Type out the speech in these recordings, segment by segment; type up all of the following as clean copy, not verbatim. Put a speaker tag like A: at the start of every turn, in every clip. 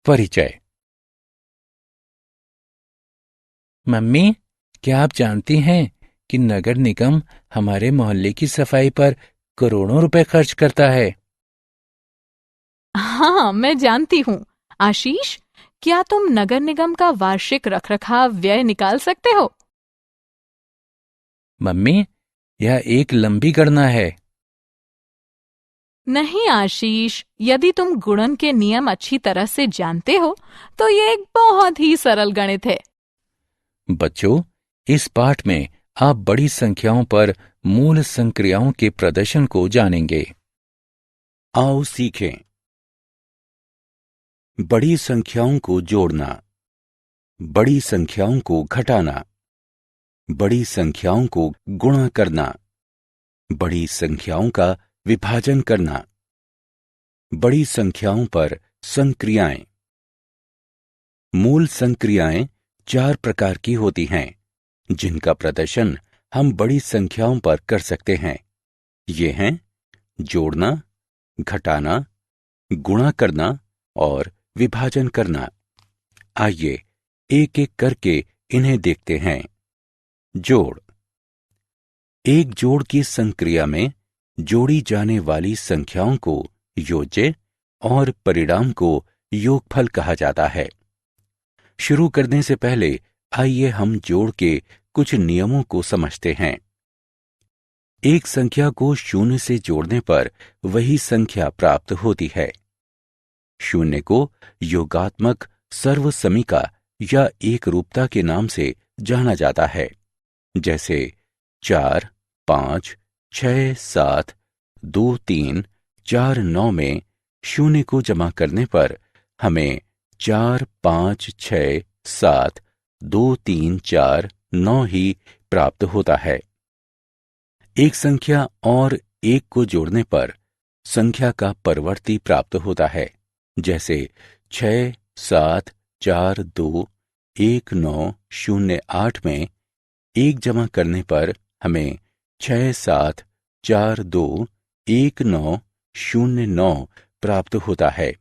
A: परिचय। मम्मी, क्या आप जानती हैं कि नगर निगम हमारे मोहल्ले की सफाई पर करोड़ों रुपए खर्च करता है?
B: हाँ, मैं जानती हूँ। आशीष, क्या तुम नगर निगम का वार्षिक रखरखाव व्यय निकाल सकते हो?
A: मम्मी, यह एक लंबी गणना है।
B: नहीं आशीष, यदि तुम गुणन के नियम अच्छी तरह से जानते हो, तो ये एक बहुत ही सरल गणित है।
A: बच्चों, इस पाठ में आप बड़ी संख्याओं पर मूल संक्रियाओं के प्रदर्शन को जानेंगे।
C: आओ सीखें। बड़ी संख्याओं को जोड़ना, बड़ी संख्याओं को घटाना, बड़ी संख्याओं को गुणा करना, बड़ी संख्याओं का विभाजन करना, बड़ी संख्याओं पर संक्रियाएं। मूल संक्रियाएं 4 प्रकार की होती हैं, जिनका प्रदर्शन हम बड़ी संख्याओं पर कर सकते हैं। ये हैं जोड़ना, घटाना, गुणा करना और विभाजन करना। आइए एक एक करके इन्हें देखते हैं। जोड़। एक जोड़ की संक्रिया में जोड़ी जाने वाली संख्याओं को योज्य और परिणाम को योगफल कहा जाता है। शुरू करने से पहले आइए हम जोड़ के कुछ नियमों को समझते हैं। एक संख्या को शून्य से जोड़ने पर वही संख्या प्राप्त होती है। शून्य को योगात्मक सर्वसमीका या एक रूपता के नाम से जाना जाता है, जैसे 4, 5, 6, 7, 2, 3, 4, 9 में शून्य को जमा करने पर हमें 4, 5, 6, 7, 2, 3, 4, 9 ही प्राप्त होता है। एक संख्या और एक को जोड़ने पर संख्या का परवर्ती प्राप्त होता है, जैसे 6, 7, 4, 2, 1, 9, 0, 8 में एक जमा करने पर हमें 6, 7, 4, 2, 1, 9, 0, 9 प्राप्त होता है,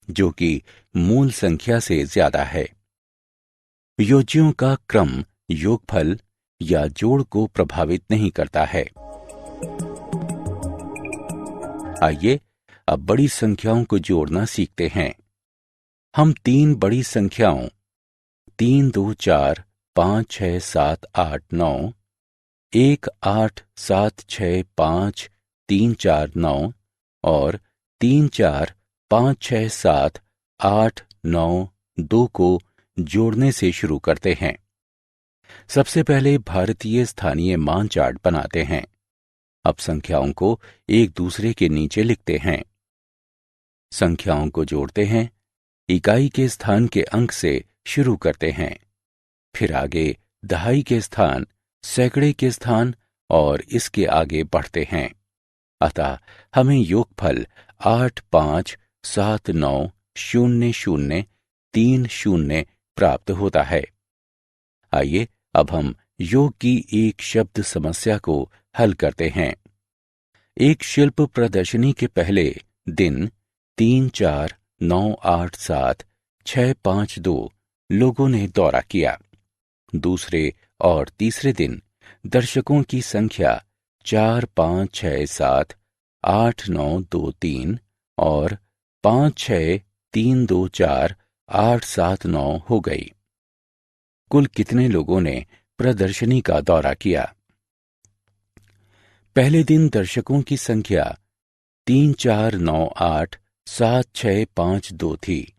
C: जो कि मूल संख्या से ज्यादा है। योज्यों का क्रम योगफल या जोड़ को प्रभावित नहीं करता है। आइए अब बड़ी संख्याओं को जोड़ना सीखते हैं। हम 3 बड़ी संख्याओं 3, 2, 4, 5, 6, 7, 8, 9, 1, 8, 7, 6, 5, 3, 4, 9 और 3, 4, 5, 6, 7, 8, 9, 2 को जोड़ने से शुरू करते हैं। सबसे पहले भारतीय स्थानीय मान चार्ट बनाते हैं। अब संख्याओं को एक दूसरे के नीचे लिखते हैं। संख्याओं को जोड़ते हैं, इकाई के स्थान के अंक से शुरू करते हैं, फिर आगे दहाई के स्थान, सैकड़े के स्थान और इसके आगे बढ़ते हैं। अतः हमें योगफल 8, 5, 7, 9, 0, 0, 3, 0 प्राप्त होता है। आइए अब हम योग की एक शब्द समस्या को हल करते हैं। एक शिल्प प्रदर्शनी के पहले दिन 3, 4, 9, 8, 7, 6, 5, 2 लोगों ने दौरा किया। दूसरे और तीसरे दिन दर्शकों की संख्या 4, 5, 6, 7, 8, 9, 2, 3 और 5, 6, 3, 2, 4, 8, 7, 9 हो गई। कुल कितने लोगों ने प्रदर्शनी का दौरा किया? पहले दिन दर्शकों की संख्या 3, 4, 9, 8, 7, 6, 5, 2 थी।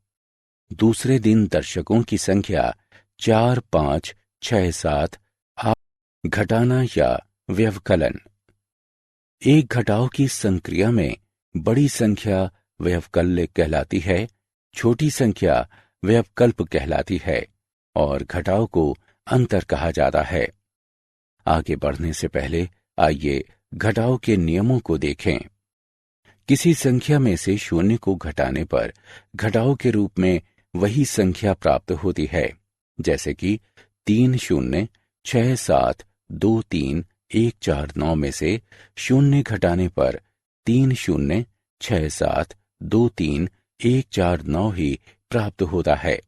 C: दूसरे दिन दर्शकों की संख्या 4, 5, 6, 7, 8। घटाना या व्यवकलन। एक घटाव की संक्रिया में बड़ी संख्या व्यवकल्य कहलाती है, छोटी संख्या व्यवकल्प कहलाती है और घटाव को अंतर कहा जाता है। आगे बढ़ने से पहले आइए घटाव के नियमों को देखें। किसी संख्या में से शून्य को घटाने पर घटाव के रूप में वही संख्या प्राप्त होती है, जैसे कि 3 0, 6, 7, 2, 3, 1, 4, 9 में से शून्य घटाने पर 3 0, 6, 7, 2, 3, 1, 4, 9 ही प्राप्त होता है।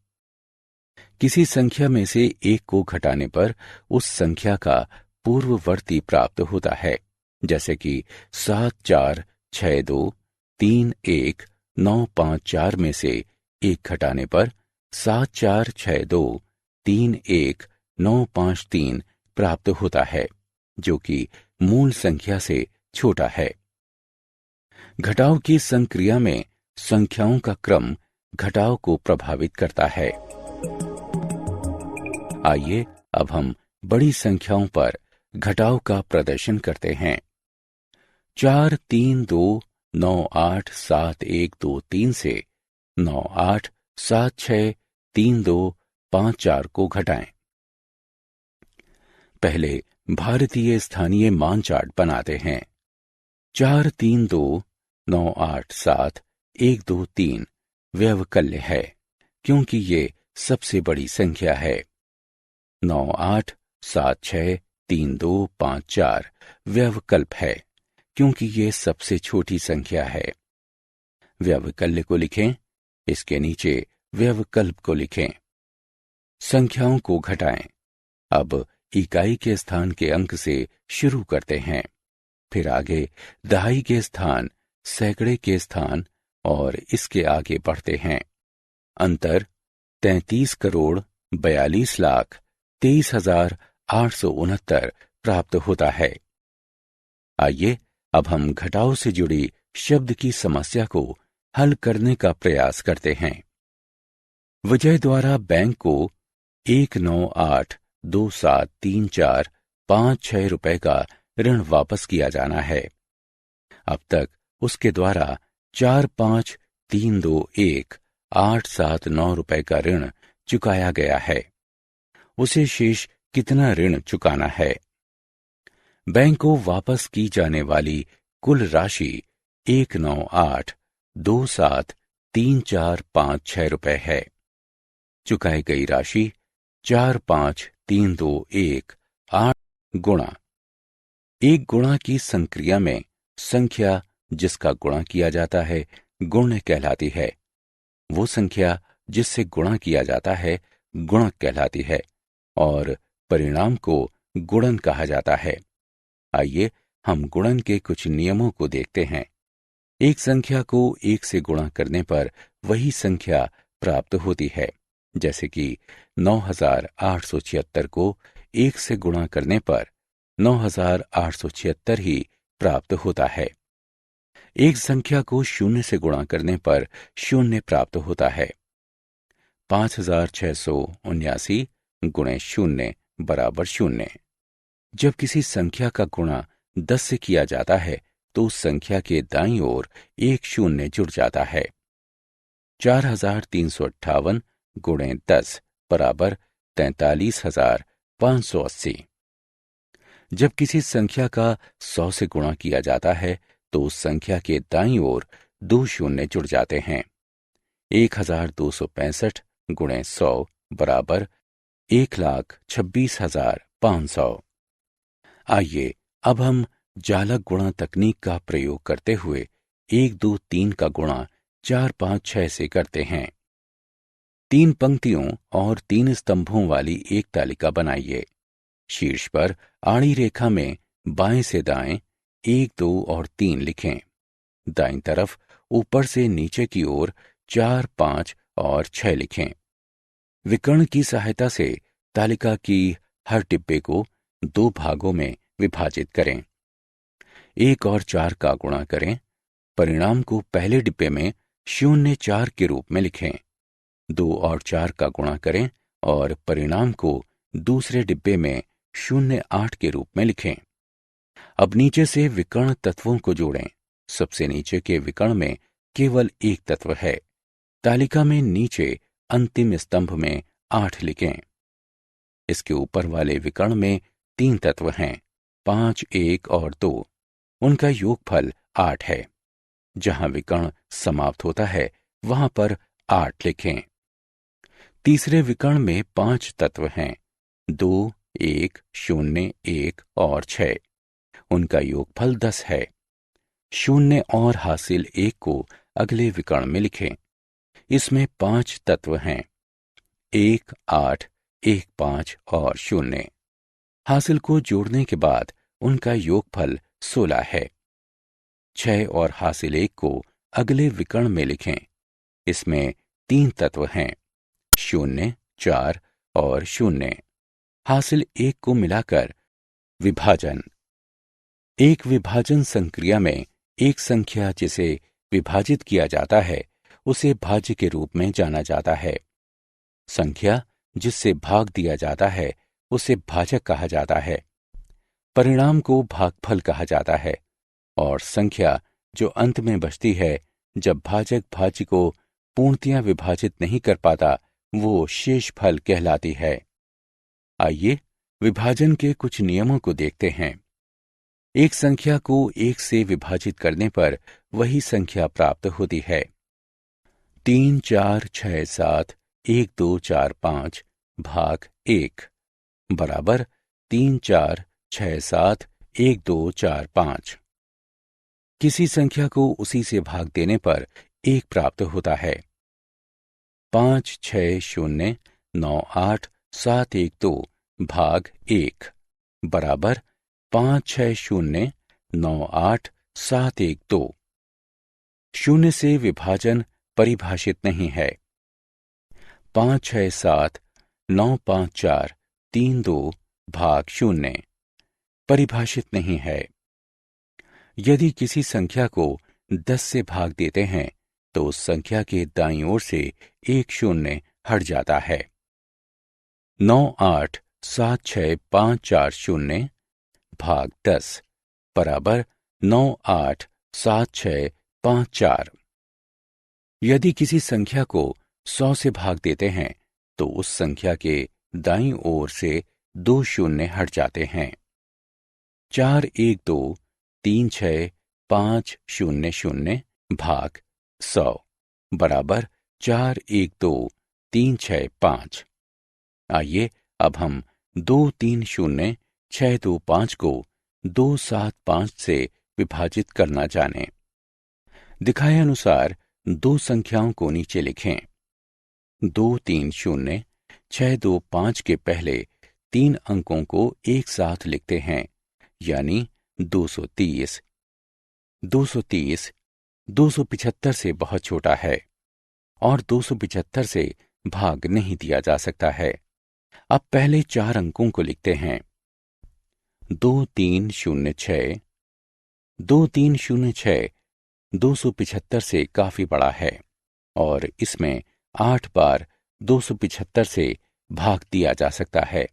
C: किसी संख्या में से एक को घटाने पर उस संख्या का पूर्ववर्ती प्राप्त होता है, जैसे कि 74623195 में से एक घटाने पर 74623195 प्राप्त होता है, जो कि मूल संख्या से छोटा है। घटाव की संक्रिया में संख्याओं का क्रम घटाव को प्रभावित करता है। आइए अब हम बड़ी संख्याओं पर घटाव का प्रदर्शन करते हैं। 432987123 से 98763254 को घटाएं। पहले भारतीय स्थानीय मान चार्ट बनाते हैं। 432987 व्यवकल्य है, क्योंकि ये सबसे बड़ी संख्या है। 98763254 व्यवकल्प है, क्योंकि ये सबसे छोटी संख्या है। व्यवकल्य को लिखें, इसके नीचे व्यवकल्प को लिखें। संख्याओं को घटाएं। अब इकाई के स्थान के अंक से शुरू करते हैं, फिर आगे दहाई के स्थान, सैकड़े के स्थान और इसके आगे बढ़ते हैं। अंतर 33,42,23,869 प्राप्त होता है। आइए अब हम घटाव से जुड़ी शब्द की समस्या को हल करने का प्रयास करते हैं। विजय द्वारा बैंक को 198273456 रुपए का ऋण वापस किया जाना है। अब तक उसके द्वारा 45321,879 रुपए का ऋण चुकाया गया है। उसे शेष कितना ऋण चुकाना है? बैंक को वापस की जाने वाली कुल राशि 198273456 रुपए है। चुकाई गई राशि 45321,8 गुणा। एक गुणा की संक्रिया में संख्या जिसका गुणा किया जाता है गुण्य कहलाती है। वो संख्या जिससे गुणा किया जाता है गुणक कहलाती है और परिणाम को गुणन कहा जाता है। आइए हम गुणन के कुछ नियमों को देखते हैं। एक संख्या को एक से गुणा करने पर वही संख्या प्राप्त होती है, जैसे कि 9876 को एक से गुणा करने पर 9876 ही प्राप्त होता है। एक संख्या को शून्य से गुणा करने पर शून्य प्राप्त होता है। 5679 गुणे शून्य बराबर शून्य। जब किसी संख्या का गुणा 10 से किया जाता है तो उस संख्या के दाईं ओर एक शून्य जुड़ जाता है। 4358 गुणे 10 बराबर 43,580। जब किसी संख्या का 100 से गुणा किया जाता है तो उस संख्या के दाईं ओर दो शून्य जुड़ जाते हैं। 1265 गुणे 100 बराबर 1,26,500। आइए अब हम जालक गुणा तकनीक का प्रयोग करते हुए 1, 2, 3 का गुणा 4, 5, 6 से करते हैं। 3 पंक्तियों और 3 स्तंभों वाली एक तालिका बनाइए। शीर्ष पर आड़ी रेखा में बाएं से दाएं 1, 2 और 3 लिखें। दाईं तरफ ऊपर से नीचे की ओर 4, 5 और 6 लिखें। विकर्ण की सहायता से तालिका की हर डिब्बे को 2 भागों में विभाजित करें। 1 और 4 का गुणा करें। परिणाम को पहले डिब्बे में 0, 4 के रूप में लिखें। 2 और 4 का गुणा करें और परिणाम को दूसरे डिब्बे में 0, 8 के रूप में लिखें। अब नीचे से विकर्ण तत्वों को जोड़ें। सबसे नीचे के विकर्ण में केवल एक तत्व है। तालिका में नीचे अंतिम स्तंभ में 8 लिखें। इसके ऊपर वाले विकर्ण में 3 तत्व हैं, 5, 1 और 2। उनका योगफल 8 है। जहां विकर्ण समाप्त होता है वहां पर 8 लिखें। तीसरे विकर्ण में 5 तत्व हैं, 2, 1, 0, 1 और 6। उनका योगफल 10 है। 0 और हासिल 1 को अगले विकर्ण में लिखें। इसमें 5 तत्व हैं, 1, 8, 1, 5 और 0। हासिल को जोड़ने के बाद उनका योगफल 16 है। 6 और हासिल 1 को अगले विकर्ण में लिखें। इसमें 3 तत्व हैं, 0, 4 और 0। हासिल 1 को मिलाकर विभाजन। एक विभाजन संक्रिया में एक संख्या जिसे विभाजित किया जाता है उसे भाज्य के रूप में जाना जाता है। संख्या जिससे भाग दिया जाता है उसे भाजक कहा जाता है। परिणाम को भागफल कहा जाता है और संख्या जो अंत में बचती है जब भाजक भाज्य को पूर्णतया विभाजित नहीं कर पाता वो शेषफल कहलाती है। आइए विभाजन के कुछ नियमों को देखते हैं। एक संख्या को 1 से विभाजित करने पर वही संख्या प्राप्त होती है। 3, 4, 6, 7, 1, 2, 4, 5 भाग 1 बराबर 3, 4, 6, 7, 1, 2, 4, 5। किसी संख्या को उसी से भाग देने पर 1 प्राप्त होता है। 5, 6, 0, 9, 8, 7, 1, 2 भाग 1 बराबर 5, 6, 0, 9, 8, 7, 1, 2। 0 से विभाजन परिभाषित नहीं है। 5, 6, 7, 9, 5, 4, 3, 2 भाग 0 परिभाषित नहीं है। यदि किसी संख्या को 10 से भाग देते हैं तो उस संख्या के दाईं ओर से 1 0 हट जाता है। 9, 8, 7, 6, 5, 4, 0 भाग 10 बराबर 9, 8, 7, 6, 5, 4। यदि किसी संख्या को 100 से भाग देते हैं तो उस संख्या के दाईं ओर से 2 0 हट जाते हैं। 4, 1, 2, 3, 6, 5, 0, 0 भाग 100 बराबर 4, 1, 2, 3, 6, 5। आइए अब हम 2, 3, 0, 6, 2, 5 को 2, 7, 5 से विभाजित करना जानें। दिखाए अनुसार दो संख्याओं को नीचे लिखें। 2, 3, 0, 6, 2, 5 के पहले 3 अंकों को एक साथ लिखते हैं, यानी 230। 230 275 से बहुत छोटा है और 275 से भाग नहीं दिया जा सकता है। अब पहले 4 अंकों को लिखते हैं। 2, 3, 0, 6। 2, 3, 0, 6 275 से काफी बड़ा है और इसमें 8 बार 275 से भाग दिया जा सकता है,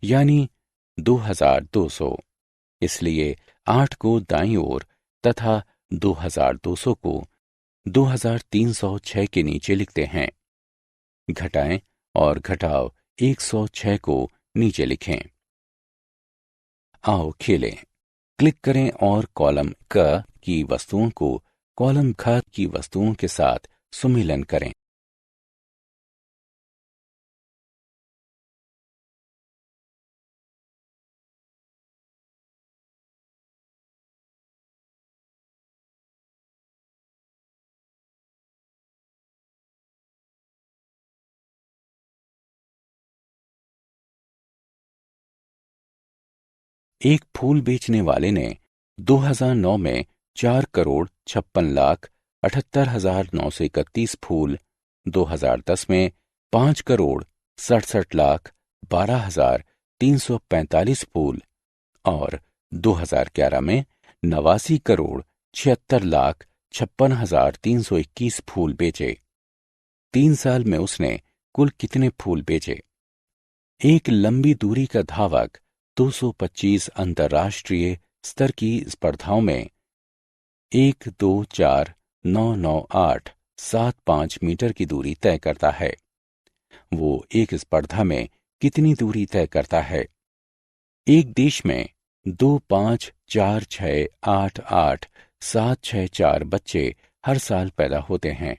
C: यानी 2200। इसलिए 8 को दाईं ओर तथा 2200 को 2306 के नीचे लिखते हैं। घटाएं और घटाव 106 को नीचे लिखें। आओ खेलें। क्लिक करें और कॉलम क की वस्तुओं को कॉलम ख की वस्तुओं के साथ सुमेलन करें। एक फूल बेचने वाले ने 2009 में 4,56,78,931 फूल, 2010 में 5,67,12,345 फूल और 2011 में 89,76,56,321 फूल बेचे। 3 साल में उसने कुल कितने फूल बेचे? एक लंबी दूरी का धावक 225 अंतर्राष्ट्रीय स्तर की स्पर्धाओं में 1, 2, 4, 9, 9, 8, 7, 5 मीटर की दूरी तय करता है। वो एक स्पर्धा में कितनी दूरी तय करता है? एक देश में 2, 5, 4, 6, 8, 8, 7, 6, 4 बच्चे हर साल पैदा होते हैं।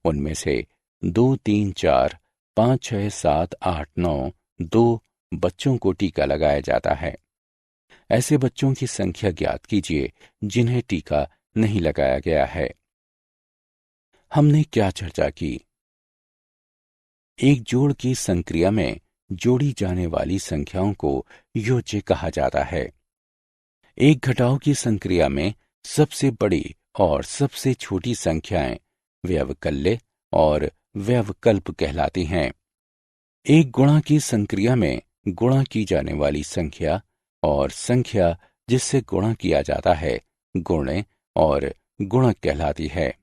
C: उनमें से 2, 3, 4, 5, 6, 7, 8, 9 2 बच्चों को टीका लगाया जाता है। ऐसे बच्चों की संख्या ज्ञात कीजिए जिन्हें टीका नहीं लगाया गया है। हमने क्या चर्चा की? एक जोड़ की संक्रिया में जोड़ी जाने वाली संख्याओं को योज्य कहा जाता है। एक घटाव की संक्रिया में सबसे बड़ी और सबसे छोटी संख्याएं व्यवकल्य और व्यवकल्प कहलाती हैं। एक गुणा की संक्रिया में गुणा की जाने वाली संख्या और संख्या जिससे गुणा किया जाता है गुण्य और गुणक कहलाती है।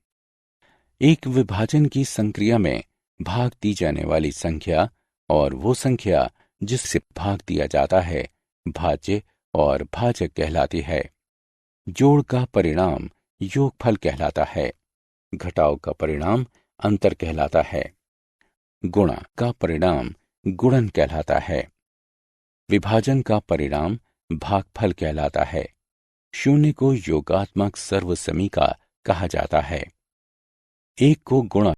C: एक विभाजन की संक्रिया में भाग दी जाने वाली संख्या और वो संख्या जिससे भाग दिया जाता है भाज्य और भाजक कहलाती है। जोड़ का परिणाम योगफल कहलाता है। घटाव का परिणाम अंतर कहलाता है। गुणा का परिणाम गुणन कहलाता है। विभाजन का परिणाम भागफल कहलाता है। शून्य को योगात्मक सर्वसमी का कहा जाता है। एक को गुणा